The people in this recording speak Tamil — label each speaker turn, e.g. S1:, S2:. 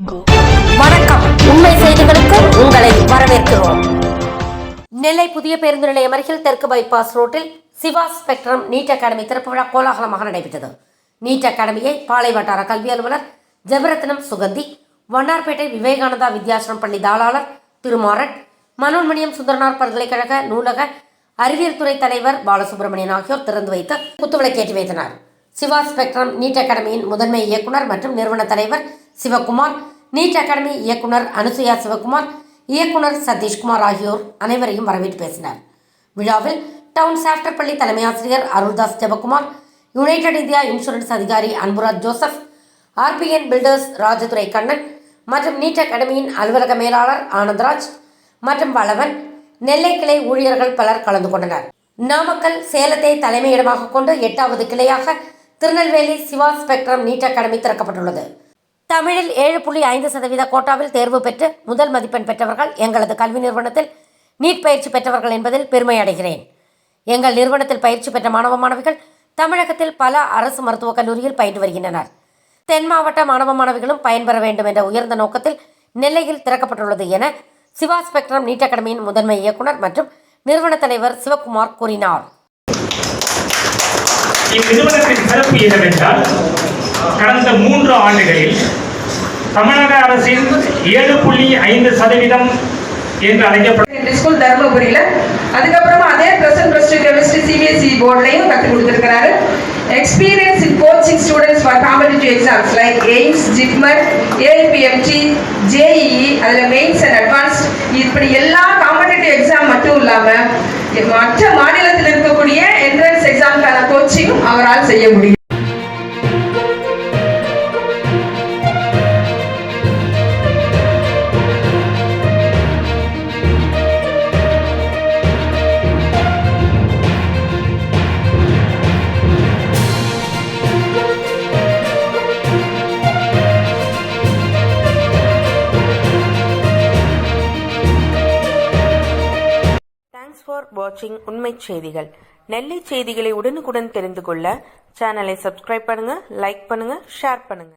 S1: வணக்கம். உண்மை செய்திகளுக்கு உங்களை வரவேற்கிறோம். நெல்லை புதிய பேருந்து நிலையம் அருகில் தெற்கு பைபாஸ் ரோட்டில் சிவா ஸ்பெக்ட்ரம் நீட் அகாடமி திறப்பு விழா கோலாகலமாக நடைபெற்றது. நீட் அகாடமியை பாளை வட்டார கல்வி அலுவலர் ஜெபரத்னம் சுகந்தி, வண்ணார்பேட்டை விவேகானந்தா வித்யாசிரம் பள்ளி தாளாளர் திருமாறன், மனோன்மணியம் சுந்தரனார் பல்கலைக்கழக நூலக அறிவியல் துறை தலைவர் பாலசுப்ரமணியன் ஆகியோர் திறந்து வைத்து குத்துவிளக்கேற்றி வைத்தனர். சிவா ஸ்பெக்ட்ரம் நீட் அகாடமியின் முதன்மை இயக்குனர் மற்றும் நிறுவன தலைவர் சிவகுமார், நீட் அகாடமி இயக்குனர் அனுசுயா சிவகுமார், இயக்குனர் சதீஷ்குமார் ஆகியோர் அனைவரையும் வரவேற்று பேசினர். விழாவில் டவுன் சாப்டர் பள்ளி தலைமை ஆசிரியர் Aruldas Jebakumar, United India Insurance அதிகாரி Anburaj Joseph, RBN builders Rajadurai Kannan மற்றும் நீட் அகாடமியின் அலுவலக மேலாளர் ஆனந்தராஜ் மற்றும் வளவன், நெல்லை கிளை ஊழியர்கள் பலர் கலந்து கொண்டனர். நாமக்கல், சேலத்தை தலைமையிடமாக கொண்டு 8வது கிளையாக Tirunelveli Siva spectrum NEET academy திறக்கப்பட்டுள்ளது. தமிழில் 7.5% கோட்டாவில் தேர்வு பெற்று முதல் மதிப்பெண் பெற்றவர்கள் எங்களது கல்வி நிறுவனத்தில் நீட் பயிற்சி பெற்றவர்கள் என்பதில் பெருமை அடைகிறேன். எங்கள் நிறுவனத்தில் பயிற்சி பெற்ற மாணவ மாணவிகள் தமிழகத்தில் பல அரசு மருத்துவக் கல்லூரியில் பயின்று வருகின்றனர். தென் மாவட்ட மாணவ மாணவிகளும் பயன்பெற வேண்டும் என்ற உயர்ந்த நோக்கத்தில் நெல்லையில் திறக்கப்பட்டுள்ளது என சிவா ஸ்பெக்ட்ரம் நீட் அகாடமியின் முதன்மை இயக்குனர் மற்றும் நிறுவன தலைவர் சிவகுமார் கூறினார்.
S2: இந்நிறுவனத்தின் சிறப்பு என்னவென்றால், கடந்த 3 ஆண்டுகளில் தமிழக அரசின் 7.5% என்று அழைக்கப்பட்ட
S3: ஸ்கூல் தர்மபுரியில, அதுக்கப்புறமா அதே +1 கெமிஸ்ட்ரி சிபிஎஸ்இ போர்ட்லையும் கற்றுக் கொடுத்திருக்கிறாரு. Experience in coaching students for competitive exams like AIIMS, JIPMER, AIPMT, JEE, அதில் மெயின்ஸ் அண்ட் அட்வான்ஸ்ட், இப்படி எல்லா காம்படிட்டிவ் எக்ஸாம் மட்டும் இல்லாமல் மற்ற மாநிலத்தில் இருக்கக்கூடிய என்ட்ரன்ஸ் எக்ஸாம்க்கான கோச்சிங் அவரால் செய்ய முடியும்.
S4: Thanks for watching உண்மை செய்திகள். நெல்லை செய்திகளை உடனுக்குடன் தெரிந்து கொள்ள சேனலை சப்ஸ்கிரைப் பண்ணுங்க, லைக் பண்ணுங்க, ஷேர் பண்ணுங்க.